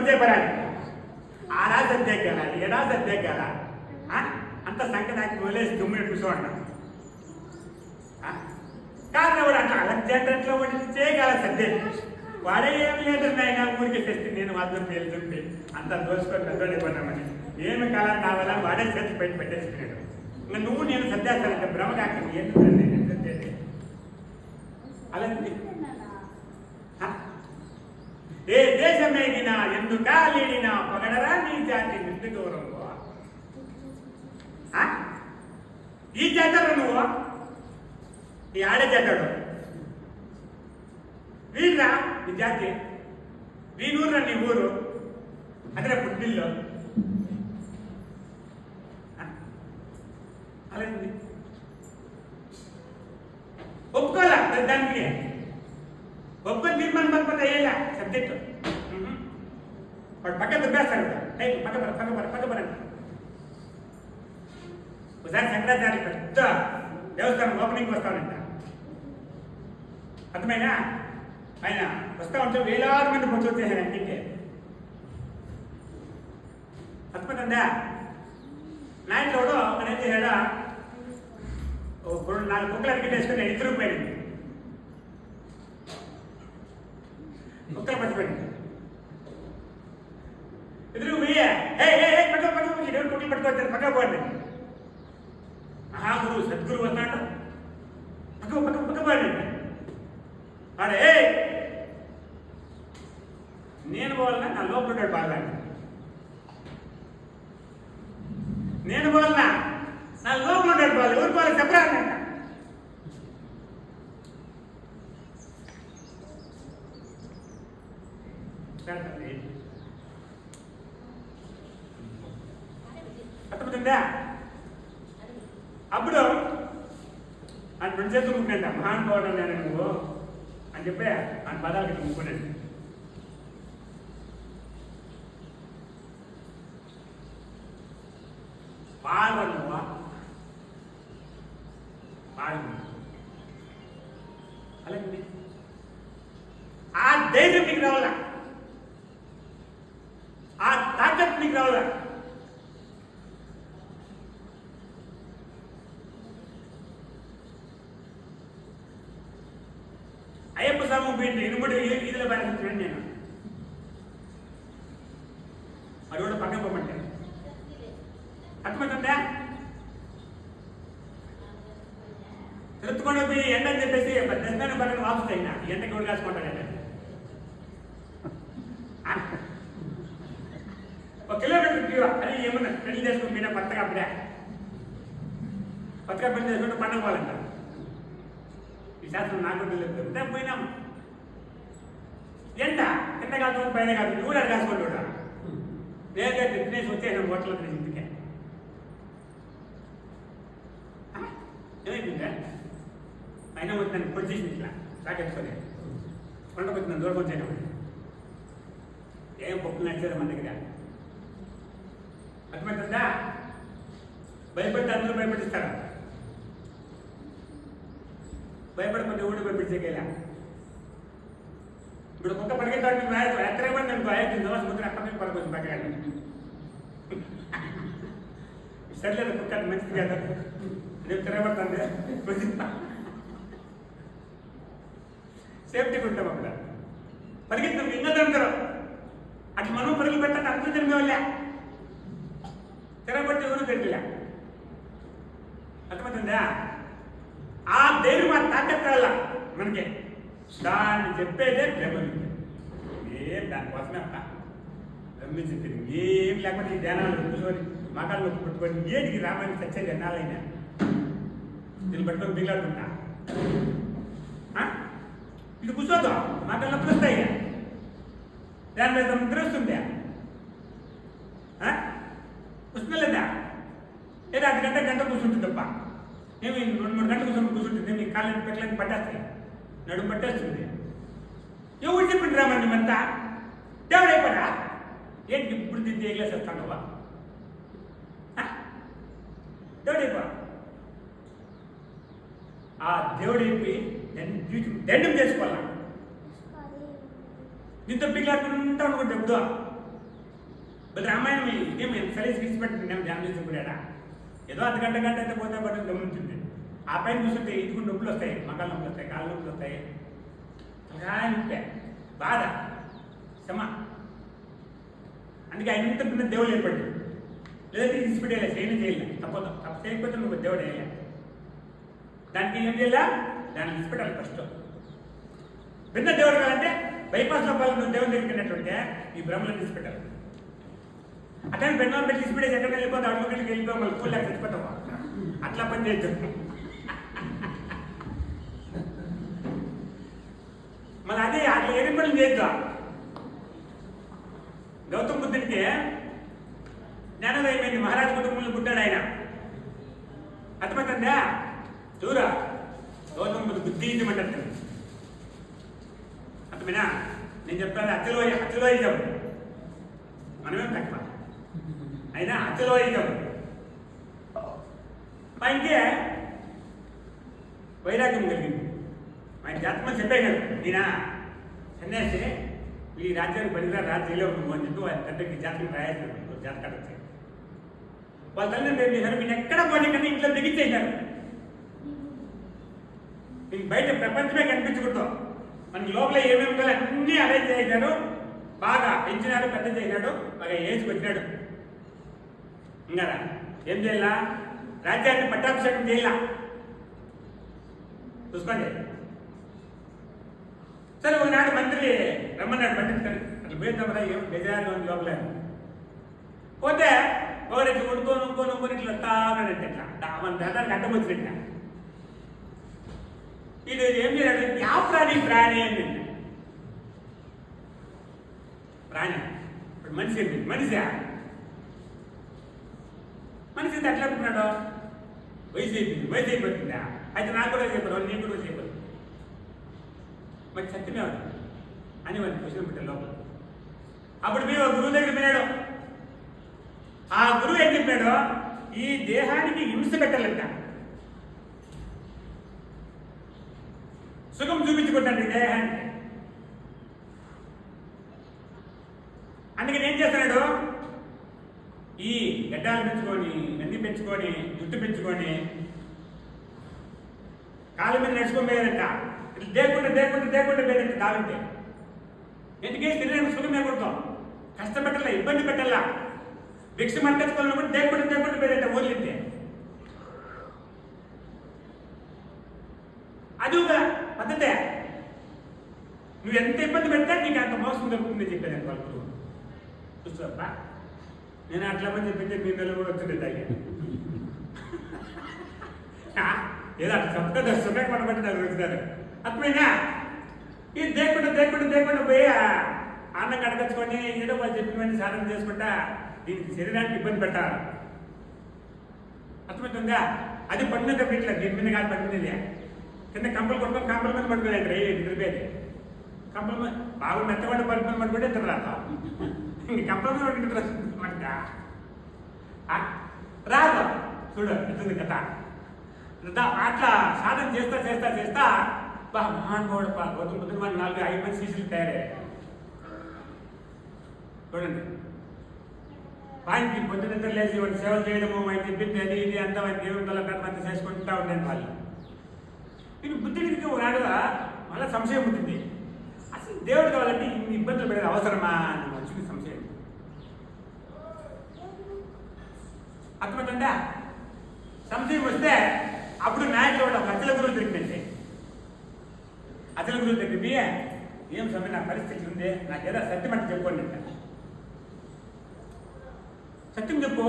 వచ్చేపరానికి ఆడా సర్దేకాల ఏడా సర్దేకాల అంత సంకటాకి వదిలేసి దుమ్ముని కూర్చోండి కారణం కూడా అట్లా అలెగ్జాండర్లో చేయగల సర్దే వాడే ఏమి లేదు నాయన ఊరికి తెస్తే నేను మాత్రం పేలుతుంటే అంత దోసుకొని పెద్దోడిపోతామని ఏమి కాలం కావాలా వాడే చేతి బయట పెట్టేసుకున్నాడు. ఇంకా నువ్వు నేను సర్దేస్తానంటే భ్రమ కాకండి ఏంటి సర్దేది అలాంటి ఏ దేశమేగినా ఎందుకాలీడినా పొగడరా నీ జాతి నిండు గౌరవం ఈ చేతాడు నువ్వు ఈ ఆడే చేతాడు వీళ్ళరా నీ జాతి వీనూరురా నీ ఊరు అదే పుట్టిల్లో అలాంటి ఒప్పుకోలే దానికి ఒప్పుకొని తీర్మానం పడిపోతే అయ్యేలా సబ్జెక్టు వాడు పక్క దుబ్బేస్తాడు పక్కపరండి ఒకసారి శంకరాచార్య పెద్ద దేవస్థానం ఓపెనింగ్ వస్తాడంట అర్థమైనా ఆయన వస్తా ఉంటే వేలాది మంది పొచ్చు వచ్చేసారు ఇంటికి అర్థమైందా నా ఇంట్లో ఒక ఏం చేశాడా 4 కుక్కలు అడిగి వేసుకుని ఇద్దరు పోయింది కుక్కలు పచ్చిపోయింది ఎదురు పోయే కుక్కలు పట్టుకొచ్చారు పక్క పోండి మహాగురు సద్గురు వస్తాడు పక్క పోండి అరే నేను పోవాలన్నా నా లోపల ఉంటాడు బాగా నేను పోవాలన్నా నా లోపల ఉంటాడు బాగా ఎవరు బాగా చెప్పరాలంట అర్థమవుతుందా అప్పుడు ఆయన రెండు చేతులు ముక్కినంట మహానుభావుడు నేను నువ్వు అని చెప్పి ఆయన పదాలకి ముక్కునండి పాల్గొన్నవా అలాగే ఆ ధైర్యం నీకు రావాలా ఆ తాకత్ నీకు రావాలా అయ్యప్ప స్వామి పోయింది ఇనుముడు ఈదుల బాధించాను నేను అది కూడా పక్కన పోమంటే అర్థమవుతుందా తిరుత్తుకొని పోయి ఎండని చెప్పేసి దర్శనాన్ని పక్కన వాపసు అయినా ఎండకి కూడా కాసుకుంటాడండి 1 కిలోమీటర్ అది ఏమన్నా పెళ్లి చేసుకుని పోయినా పత్తగా అప్పుడే పెళ్లి చేసుకుంటే పండగ పోవాలంట ఈ శాస్త్రం నాకు తెలియదు పోయినాం ఎండ కింద కాదు పైన కాదు నువ్వు కూడా కాసుకోండి కూడా నేరుగా తినేసి వచ్చేసాం హోటల్ ఇంటికే ఏమైపోయిందా అయినా వచ్చిందని పొడిచేసి ఇట్లా తాకెట్టుకొని కొండకొచ్చిందని దూరం వచ్చాను ఏం పప్పు నడిచారు మన దగ్గర అర్థమవుతుందా భయపడితే అందరూ భయపడిస్తారా భయపడకుండా ఊడి భయపెట్టేకేలా ఇప్పుడు కుక్క పరిగెత్తాడు ఎత్తరేమని నేను భయం దోసుకుంటే అక్కడ నుంచి పడుకోవచ్చు పక్కగానే సర్లేదు కుక్క మంచిది కదా రేపు తిరగబడుతుంది సేఫ్టీగా ఉంటాం అక్కడ పరిగెత్తాం ఇంకా తింటారు అట్లా మనం పరుగులు పెట్టండి అందరూ తిరిగే వాళ్ళే తిరగబట్టి ఎవరు తిరిగిలే అర్థమవుతుందా ఆ ధైర్యం ఆ తాకత్తాల మనకి దాన్ని చెప్పేదే బ్రహ్మవిద్య ఏం దానికోసమే అక్క బ్రహ్మ చెప్పింది ఏం లేకపోతే ఈ ధ్యానాలు కూర్చొని మకాళ్ళు పట్టుకొని ఏటికి రామాయణ చచ్చేది ఎన్నాళ్ళైనా దీన్ని పట్టుకొని బిగాడుకుంటా ఇది కూర్చోద్దాం మకాళ్ళు నొప్పులు వస్తాయి దాని మీద నిద్రొస్తుందా వస్తుందా లేదా గంట కూర్చుంటుంది తప్ప ఏమి 2-3 గంటలు కూర్చుంటుంది మీ కాళ్ళని పెట్టలేని పట్టేస్తాయి నడుము పట్టేస్తుంది ఎవరు చెప్పింది రామని మేమంతా దేవుడు అయిపోయా ఏంటి ఇప్పుడు దీన్ని ఎగ్లేసి వస్తానవా దేవుడు అయిపో ఆ దేవుడు అయిపోయి దండం చేసుకోవాలా దీంతో పిల్లాడుకుంటా అనుకుంటే ఎప్పుడో బట్ రామాయణం ఇదేం ఎంత సరే తీసుకుపెట్టి నేను ధ్యానం చేసుకున్నాడా ఏదో అర్ధగంట గంట అయితే పోతే పట్టు గమనించింది. ఆ పైన కూర్చుంటే ఇదికు నొప్పులు వస్తాయి, మకాల నొప్పులు వస్తాయి, కాళ్ళ నొప్పులు వస్తాయి, నొప్పే, బాధ, శ్రమ. అందుకే ఆయన ఇంత పిన్న దేవుడు ఏర్పడి లేదంటే తీసుకుపెట్టేలా చేయలేదు తప్పదు. తప్పు చేయకపోతే నువ్వు దేవుడు వేయలే. దానికి ఏం చేయాలా? దాన్ని తీసుపెట్టాలి ఫస్ట్. భిన్న దేవుడు కావాలంటే బైపాస్ లో నువ్వు దేవుడు దగ్గరికినట్టుంటే ఈ బ్రహ్మలో తీసుపెట్టాలి. అట్లా బెంగళూరు పెట్టి తీసుపెట్టేసి ఎక్కడ వెళ్ళిపోతే అడుగుకి వెళ్ళిపో మళ్ళీ కూల్ లేక చచ్చిపోతావా? అట్లా పని చేయొచ్చు. మళ్ళీ అదే అట్లా ఏమి పనులు చేద్దాం. గౌతమ్ బుద్ధుడికి జ్ఞానోదయం అయిపోయింది. మహారాజు కుటుంబంలో పుట్టాడు ఆయన. అర్థమవుతుందా? చూరా గౌతమ్ బుద్ధు బుద్ధిమంటారు. అర్థమేనా? నేను చెప్తాను అచలోయిజం. మనమేం తక్కువ అయినా అచలోయిజం. ఆయనకే వైరాగ్యం కలిగింది. ఆయన జాతకం చెప్పాడు, ఈయన సన్యాసి ఈ రాజ్యానికి పనికిరా రాజ్యంలో నువ్వు అని చెప్పి వాళ్ళ తండ్రికి జాతకం రాయాల్సిన జాతకాలు వచ్చాయి. వాళ్ళ తల్లిదండ్రులు ఏం చేశారు? నేను ఎక్కడ పోనీ కన్నా ఇంట్లో దిగించేశారు. నీకు బయట ప్రపంచమే కనిపించకూడదు. మనకి లోపల ఏమేమి ఉందో అన్నీ అరేంజ్ చేశారు. బాగా పెంచినాడు, పెద్ద చేసినాడు, బాగా ఏజ్ పెట్టినాడు. ఇంకా ఏం చేయాలా? రాజ్యాన్ని పట్టాభిషేకం చేయాల. చూసుకోండి. సరే ఒకనాడు మంత్రి రమ్మన్నాడు పండించాడు. అట్లా పోయిందా ఏం బెజారుగా ఉంది లోపల. పోతే ఒకరికి కొనుక్కొని ఇట్లా వస్తా ఉన్నాడంటే ఇట్లా మన దాదానికి అడ్డం వచ్చినట్ట. ఇది ఏం చేయాలి? యా ప్రాణి అని ప్రాణి. ఇప్పుడు మనిషి ఏంటి? మనిషా? మనిషి ఎట్లా అనుకున్నాడు? వయసు అయిపోతుందా? అయితే నాకు కూడా చెప్పారు, నేను కూడా చెప్పారు. మరి సత్యమే అని వాడిని క్వశ్చన్ పెట్టారు లోపల. అప్పుడు మేము గురువు దగ్గర విన్నాడు. ఆ గురువు ఏం చెప్పాడు? ఈ దేహానికి హింస పెట్టాలంట. సుఖం చూపించుకుంటాడు ఈ దేహానికి. అందుకని ఏం చేస్తున్నాడు? ఈ గడ్డాలు పెంచుకొని, నన్ను పెంచుకొని, జుట్టు పెంచుకొని కాళ్ళ మీద నడుచుకోలేదంట. దేకుంటే పోయేదంట కాలంటే. ఎందుకే శరీరానికి సుఖం లేకూడదు, కష్టపెట్టాల, ఇబ్బంది పెట్టాలా, భిక్ష మంటెచ్చుకోవాలన్నప్పుడు దేకుంటే పోయేదంట ఊర్లింటే. అది ఒక పద్ధతే. నువ్వు ఎంత ఇబ్బంది పెడితే నీకు అంత మోసం దొరుకుతుందని చెప్పాను వాళ్ళు. చూస్తావా? నేను అట్లా పని చెప్పింటే మీ నెల కూడా వచ్చింది దాన్ని. ఏదో అట్లా చెప్తే సుఖం పడబట్టి నాకు వచ్చినారు. అర్థమైనా? ఇది దేకుండా పోయి అన్నం కడగచ్చుకొని ఏదో వాళ్ళు చెప్పినవన్నీ సాధన చేసుకుంటా దీనికి శరీరానికి ఇబ్బంది పెట్టాలి. అర్థమవుతుందా? అది పడిన ఇట్లా దీని మీద కాదు పడినది. కింద కంపలు కొట్టుకొని కంపల మీద పడుకునేది నిద్రపోయేది. కంపల మీద బాగా మెత్తగొండ పడుకుని పడిపోతే ఇద్దరు రాదు. ఇంక కంపల మీద పడుకుంటారు రాదు. చూడు ఎట్లుంది కథ. అట్లా సాధన చేస్తా మహానుభావుడు గౌతమ బుద్ధుడు మన 4-5 మంది శిష్యులు తయారయ్యారు. చూడండి, ఆయనకి పొద్దునిద్ర లేచి వాడు సేవలు చేయడము, ఆయన చెప్పింది అది ఇది అంతా ఆయన దేవుడు అంతా చేసుకుంటూ ఉండండి వాళ్ళు. ఇది బుద్ధుడికి ఒకనాడు మళ్ళీ సంశయం ఉంటుంది. అసలు దేవుడు కావాలంటే ఇన్ని ఇబ్బందులు పడేది అవసరమా అని వచ్చింది సంశయం. అర్థమవుతుందా? సంశయం వస్తే అప్పుడు నాయకులు ఒక అచల గురువు దొరికిందండి. అచల గురువు దగ్గరికి ఏం సమయం నా పరిస్థితి ఉంది, నాకేదో సత్యం అంటే చెప్పుకోండి. సత్యం చెప్పు,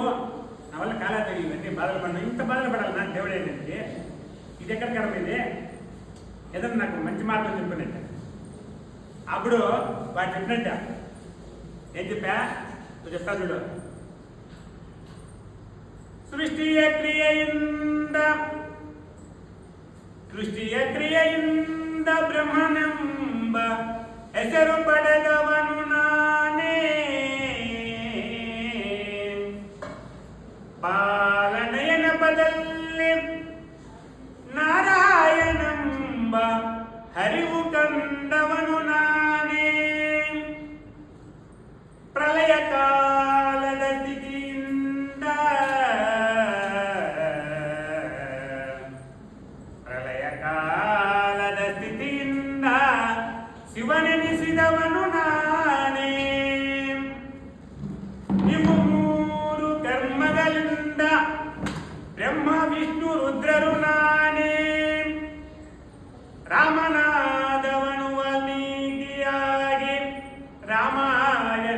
నా వల్ల కాలాతీ ఇవన్నీ బాధలు పడినా ఇంత బాధలు పడాలి నాకు దేవుడు ఏంటంటే ఇది ఎక్కడ కరమైంది, ఏదన్నా నాకు మంచి మార్గం చెప్పినట్ట. అప్పుడు వాడు చెప్పినట్ట ఏం చెప్పా నువ్వు చెప్తా చూడు. ಸೃಷ್ಟಿಯ ಕ್ರಿಯೆಯಿಂದ ಬ್ರಹ್ಮನೆಂಬ ಹೆಸರು ಪಡೆದವನು ನಾನೇ. ಪಾಲನೆಯ ಬದಲ್ಲಿ ನಾರಾಯಣೆಂಬ ಹರಿವು ಕಂಡವನು ನಾನೇ. ಪ್ರಳಯ ಕಾಲ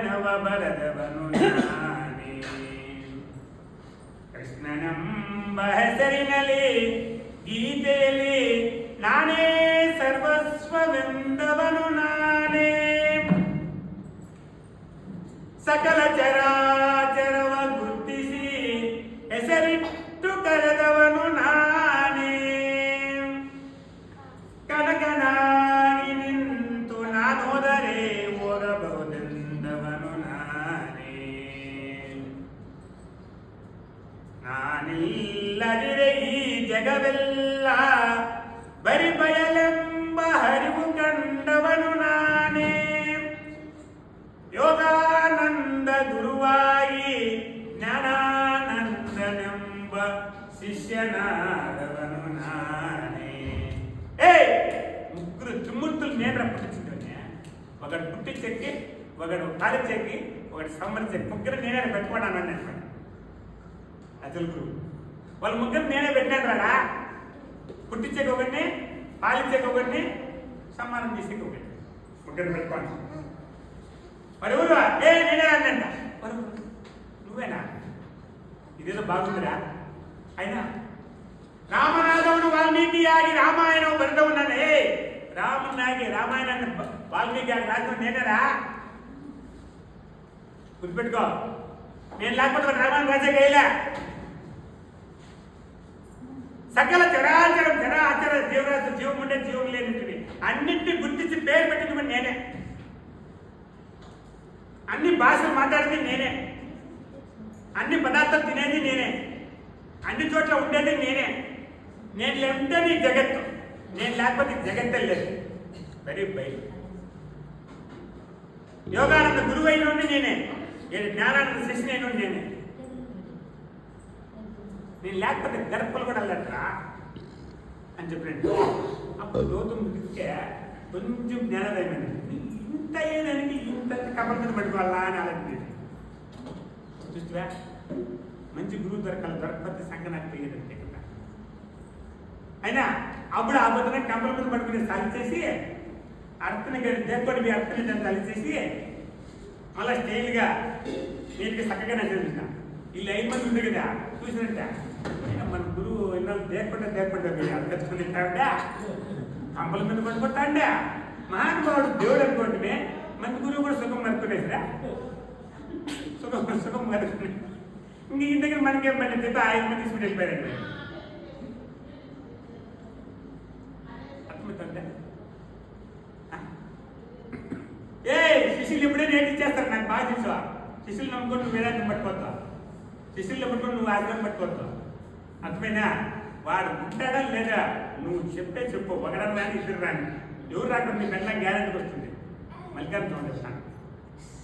ನವ ಬರದವನು ನಾನೇ. ಕೃಷ್ಣನೆಂಬ ಹೆಸರಿನಲ್ಲಿ ಗೀತೆಯಲ್ಲಿ ನಾನೇ ಸರ್ವಸ್ವವೆಂದವನು ನಾನೇ. ಸಕಲ ಚರಾಚರವ ಗುರುತಿಸಿ ಹೆಸರಿಟ್ಟು ಕರೆದವನು ನಾನೇ. ಕನಕನಾಗಿ ನಿಂತು ನಾನೋದರೆ ಹೋಗಬಹುದೆಂದವನು ನಾನೇ. ನಾನಿಲ್ಲದಿರೆ ಈ ಜಗವೆಲ್ಲ ಬರಿ ಬಯಲೆಂಬ ಹರಿವು ಕಂಡವನು ನಾನೇ. ಯೋಗಾನಂದ ಗುರುವಾಗಿ ಜ್ಞಾನಾನಂದನೆಂಬ ಶಿಷ್ಯನಾದವನು నానే. ముగ్గురు త్రిమూర్తులు నేను పుట్టించుంటే ఒకడు పుట్టించెక్కి ఒకడు పాలించెక్కి ఒకటి సంబరించెక్కి ముగ్గురు నేనే పెట్టుకున్నాను అన్నట్టు అసలు గురువు వాళ్ళ ముగ్గురు నేనే పెట్టాను రాడా. పుట్టించేకి ఒకటిని పాలించేకి ఒకటిని సమ్మానం చేసేకి ఒకటి ముగ్గురు పెట్టుకోండి. మరి ఊరు నేనే అన్నంట మరి నువ్వేనా ఇదేదో బాగుందిరా. అయినా రామనాథమును వాల్మీకి ఆగి రామాయణం బరిత ఉన్నానే. రామునాగి రామాయణాన్ని వాల్మీకి ఆగి రాసిన నేనేరా. గుర్తుపెట్టుకో, నేను లేకపోతే రామాయణం రాసేకేయలే. సకల చరాచరం చరాచర జీవరాశి జీవం ఉండే జీవం లేనింటివి అన్నింటినీ గుర్తించి పేరు పెట్టింది నేనే. అన్ని భాషలు మాట్లాడేది నేనే. అన్ని పదార్థాలు తినేది నేనే. అన్ని చోట్ల ఉండేది నేనే. నేను లేకుంటే నీ జగత్తు, నేను లేకపోతే జగత్తే లేదు. వెరీ బయలు యోగానంద గురువు అయిన నేనే, జ్ఞానానంద శిష్యుని అయిన నేనే. నేను లేకపోతే గర్భలు కూడా వెళ్ళట్రా అని చెప్పినట్టు అప్పుడు లోతు ముగిస్తే కొంచెం జ్ఞానోదయమైనది. ఇంత ఏదానికి ఇంత కబర్దని పట్టుకోవాలా అని ఆలోచించేది. చూస్తువా మంచి గురువు దొరకకపోతే సంఘ నాకు తెలియదంటే కదా. అయినా అప్పుడు ఆ పొద్దున కంపల మీద పట్టుకుని తలిచేసి అర్థని దేపడి మీ అర్థని దాన్ని తలిచేసి మళ్ళీ స్టైల్గా నీటికి చక్కగా నచ్చింది. ఈ 5 మంది ఉంది కదా చూసినట్ట మన గురువు ఎన్నాళ్ళు దేకుండా మీరు అర్థించుకుని ఇస్తాడా కంపల మీద పట్టుకుంటాడా. మహానుభావుడు దేవుడు అనుకోండి. మంచి గురువు కూడా సుఖం మరుపుకునేసిరా. సుఖం మరుపుకునే ఇంక ఈ దగ్గర మనకేం పని చెప్పి 5 మంది తీసుకుని వెళ్ళిపోయారండి. అర్థమవుతుందా? శిష్యులు ఎప్పుడే నేర్పించేస్తారు. నాకు బాగా తెలుసా. శిష్యులు నమ్ముకొని నువ్వు వేదాంతం పట్టుకోవద్దావు. శిష్యులు పట్టుకొని నువ్వు ఆశ్రమం పట్టుకోవద్దావు. అర్థమైనా? వాడు ఉంటాడా లేదా నువ్వు చెప్పు. ఒకడని రాని ఇద్దరు రాని ఎవరు రాకుండా నీ మెల్ల గ్యారెంటీకి వస్తుంది. మల్లికార్జున చెప్తాను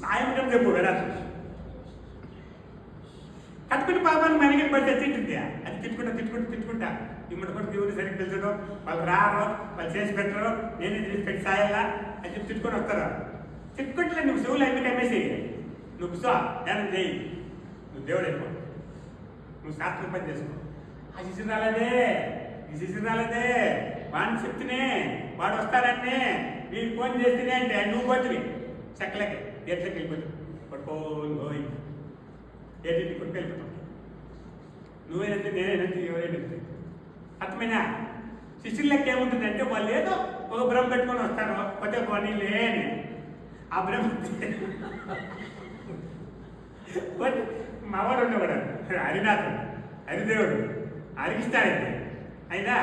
నాయకం చెప్పు వేదాంతం. కట్టుకుని పాపాన్ని మనకి పడితే తిట్టింది. అది తిట్టుకుంటా ఇమ్మడి కూడా దేవుడు సరిగ్గా తెలుసడం వాళ్ళు రారు, వాళ్ళు చేసి పెట్టరు, నేనే చేసి పెట్టి సాయాలా అని చెప్పి తిట్టుకొని వస్తారు. తిట్టుకుంటే నువ్వు శివులు అన్ని కమ్మేసి నువ్వు కూర్చో ధ్యానం చేయి. నువ్వు దేవుడు అయిపో, నువ్వు శాస్త్రం పని చేసుకో. ఆ శిష్యుడు రాలేదే, ఈ శిష్యుడు రాలేదే, వాడిని చెప్తేనే వాడు వస్తాడని నీకు ఫోన్ చేస్తేనే అంటే నువ్వు పోతుంది చెక్కలకి ఎట్లకి వెళ్ళిపోతుంది. పట్టుకోయి ఏంటి కొట్టుకు వెళ్ళిపోతావు. నువ్వేనంటే నేనేనంటే ఎవరేనంటే. అర్థమైనా? శిష్యులకి ఏముంటుంది అంటే వాళ్ళు ఏదో ఒక బ్రహ్మ పెట్టుకొని వస్తారు. కొత్త పోనీ లేని ఆ బ్రహ్మ మావాడు ఉండేవాడు హరినాథుడు, హరిదేవుడు, హరికిస్తాడండి. అయినా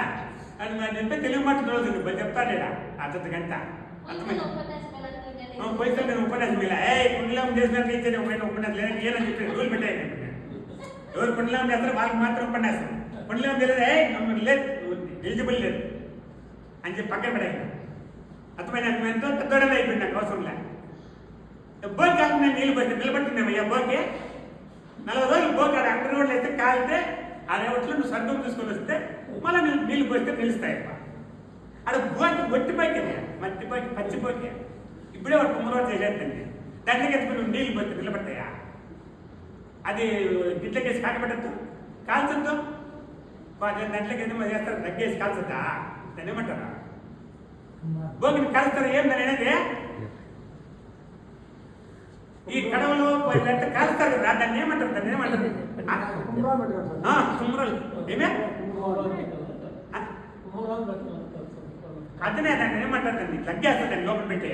అది మరి చెప్పే తెలుగు మాట రోజు నువ్వు చెప్తాడా అర్థ గంట. అర్థమైనా? పోయితే నేను ఉపన్యాసం ఇలా పుణ్యం చేసినట్టు ఇచ్చేది ఉపన్యాసం లేదని ఏదని చెప్పి రూల్ పెట్టాయి. ఎవరు పుణ్యం చేస్తారో వాళ్ళకి మాత్రం ఉపన్యాసం. పుణ్యం తెలియదు లేదు ఎలిజిబుల్ లేదు అని చెప్పి పక్కన పడాయి. అర్థమైనా? ఎంతో పెద్దోడనే అయిపోయింది నాకు అవసరం లే. బోకి కాకుండా నేను నీళ్ళు పోతే నిలబడుతున్నామయ్యా. బోకే 40 రోజులు బోకాడు 100 రోజులు అయితే కాలితే ఆ రేవట్లో నువ్వు స్వర్గం తీసుకొని వస్తే మళ్ళీ నీళ్ళు పోస్తే నిలుస్తాయి. అక్కడ బోకి ఒట్టిపోయి మట్టిపోయి పచ్చిపోయి ఇప్పుడే ఒక 9 రోజులు చేసేద్దండి. దాంట్లోకి ఎత్తుకుని నువ్వు నీళ్ళు పోతే నిలబడతాయా? అది గిట్లకేసి కాకపెట్టద్దు, కాల్చొద్దు. దాంట్లోకి ఎందుకు చేస్తారు? దగ్గేసి కాల్చొద్దా? దాన్ని ఏమంటారా? భోగిని కాల్స్తారా? ఏం దాని అనేది ఈ కడవలో పోయినట్టు కాలుస్తారు కదా, దాన్ని ఏమంటారు? కుమ్మరాలు ఏమే అదనే దాన్ని ఏమంటారు? దాన్ని లగ్గేస్తుందండి లోపల పెట్టి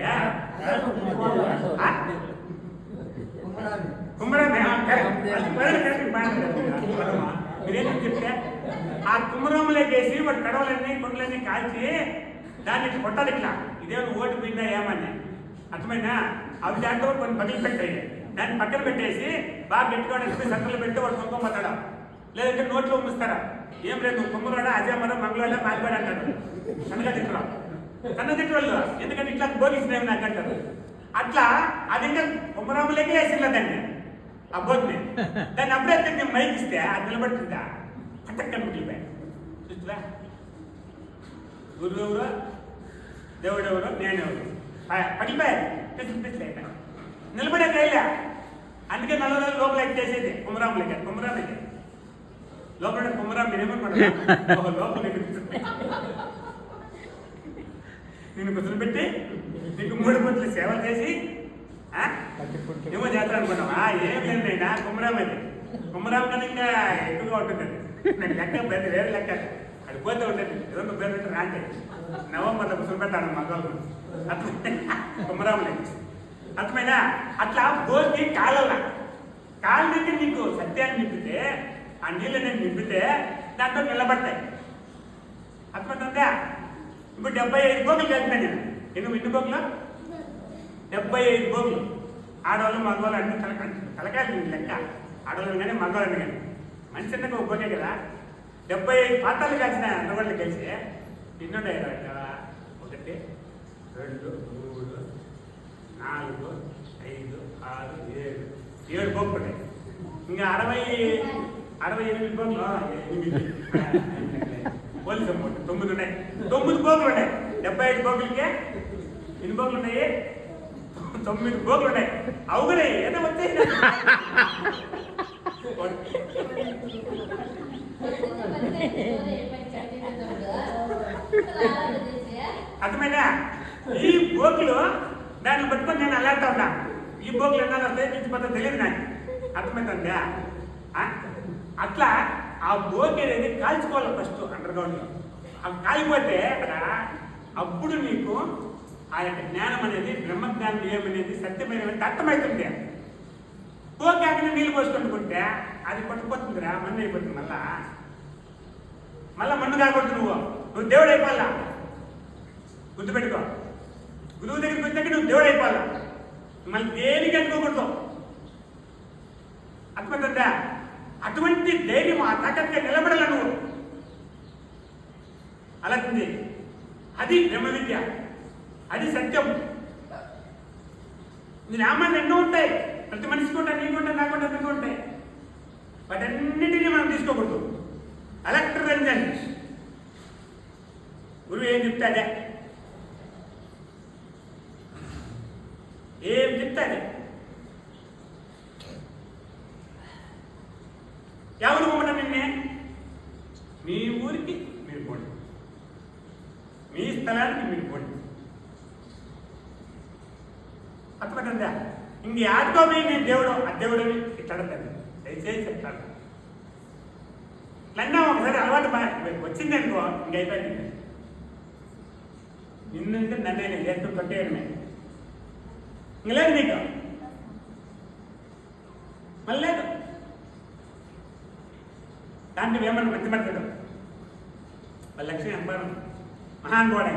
కుమ్మరాన్ని మీరేం చెప్తే ఆ కుమ్మరంలోకేసి వాడు కడవలన్నీ కొండలన్నీ కాల్చి దాన్ని కొట్టాలి ఇట్లా. ఇదేమో ఓటు పోయిందా ఏమని అర్థమైనా? అవి దాంట్లో కొన్ని పగిలి పెట్టాయి. దాన్ని పక్కన పెట్టేసి బాగా పెట్టుకోవడానికి సంతలు పెట్టి వాడు కొనుక్కోమతాడా, లేదంటే నోట్లో ఉమ్మిస్తారా? ఏం లేదు నువ్వు కుమ్మరాడా, అజయ్ మరో మంగళవాడ మారిపాడు అంటారు. కన్న తిట్టవాళ్ళు ఎందుకంటే ఇట్లా భోగిస్తున్నాయి నాకు అంటారు. అట్లా అది ఇంకా కుమ్మరంలోకే వేసిల్లా దాన్ని, ఆ బోధని దాన్ని అప్పుడే నేను మైక్ ఇస్తే అది నిలబడుతుందా పట్టక్కన మిగిలిపోయా. చూస్తురా గురువు ఎవరో దేవుడు ఎవరో నేనెవరు పగిలిపోయారు నిలబడే కైలే. అందుకే 4 రోజులు లోపల ఎక్కేసేది కుమ్మరాములకి. కుమ్మరాములకి లోపల కుమ్మరాం నేనేమనుకుంటా లోపల నేను కూర్చొని నీకు 3 పొద్దులు సేవలు చేసి ఏమో చేస్తాను అనుకున్నావా? ఏం లేదైనా కుమ్మరాం అది. కుమ్మరాం కన్నా ఇంకా ఎక్కువగా ఉంటుంది. నాకు లెక్క వేరే లెక్క అది పోతే ఉంటుంది. ఏదో పేరు పెట్టి రాంటే నవంబర్లో కూర్చొని పెట్టాను మగవాళ్ళు కుమ్మరాములే. అర్థమైనా? అట్లా భోగి కాలల్లా కాళ్ళకి నీకు సత్యాన్ని నింపితే, ఆ నీళ్ళని నింపితే దాంట్లో నిలబడతాయి. అర్థమవుతుందా? ఇప్పుడు 75 భోగులు కలిపాను నేను. ఎన్ని భోగులు? 75 భోగులు. ఆడవాళ్ళు మగవాళ్ళు అన్ని తలకాయలు లెక్క. ఆడవాళ్ళు కానీ మగవాళ్ళని కానీ మంచి చిన్నగా ఒక భోగే కదా. 75 పాత్రలు కాల్చిన అన్నవాళ్ళు కలిసి ఎన్నుంటాయి? 1 2 3 4 5 6 7 భోగులు ఉంటాయి. ఇంకా 68 భోగులు పోలీసు అమౌంట్ 9 ఉన్నాయి. 9 భోగులు ఉన్నాయి. 75 భోగులకే ఎన్ని భోగులు ఉన్నాయి? 9 భోగులు ఉన్నాయి. అవునే ఏదో వచ్చేసి అర్థమైనా? ఈ భోగులు దాన్ని పట్టుకొని నేను అలాడుతూ ఉన్నా. ఈ భోగులు ఎన్నాళ్ళు వస్తాయి నుంచి తెలియదు నాకు. అర్థమవుతుందా? అట్లా ఆ భోగి అనేది కాల్చుకోవాలి ఫస్ట్ అండర్గ్రౌండ్లో. అవి కాలిపోతే అక్కడ అప్పుడు నీకు ఆ యొక్క జ్ఞానం అనేది, బ్రహ్మజ్ఞానం ఏమనేది సత్యమైన అర్థమవుతుంది. భోగి ఆకలి నీళ్ళు పోసుకుంటుకుంటే అది పట్టుకుపోతుందిరా, మన్ను అయిపోతుంది. మళ్ళా మన్ను కాకూడదు. నువ్వు దేవుడు అయిపోవాలా. గుర్తుపెట్టుకో, గురువు దగ్గరికి వచ్చాక నువ్వు దేవుడు అయిపోవాలా. మళ్ళీ దేనికి అనుకోకూడదు. అర్థమవుతుందా? అటువంటి ధైర్యం ఆ తాకత్గా నిలబడాల నువ్వు. అలాంటి అది బ్రహ్మ విద్య, అది సత్యం. నీ నామాన్ని ఎన్నో ఉంటాయి. ప్రతి మనిషికి ఉంటాయి, నీకు ఉంటాయి, నాకు ఉంటాయి, నీకు ఉంటాయి. వాటన్నిటినీ మనం తీసుకోకూడదు. అలెక్టర్ రంజన్ గురువు ఏం చెప్తాదే, ఏం చెప్తాదే. ఎవరు పోవడం నిన్నే? మీ ఊరికి మీరు పోండి, మీ స్థలానికి మీరు పోండి. అర్థమవుతుందా? ఇంక ఆడుకోబోయి నేను దేవుడు ఆ దేవుడని ఇట్లడతాను. దయచేసి చెప్తాను. ఇట్లన్నా ఒకసారి అలవాటు వచ్చింది అనుకో, ఇంక అయిపోయింది. నిన్నంటే నన్నే నేను చేస్తూ కొట్టేయడమే. ఇంక లేదు నీకు, మళ్ళీ లేదు. దాంట్లో ఏమన్నా మంచి మద్దతు వాళ్ళ లక్ష్యం ఎంపాను మహానుభావుడు.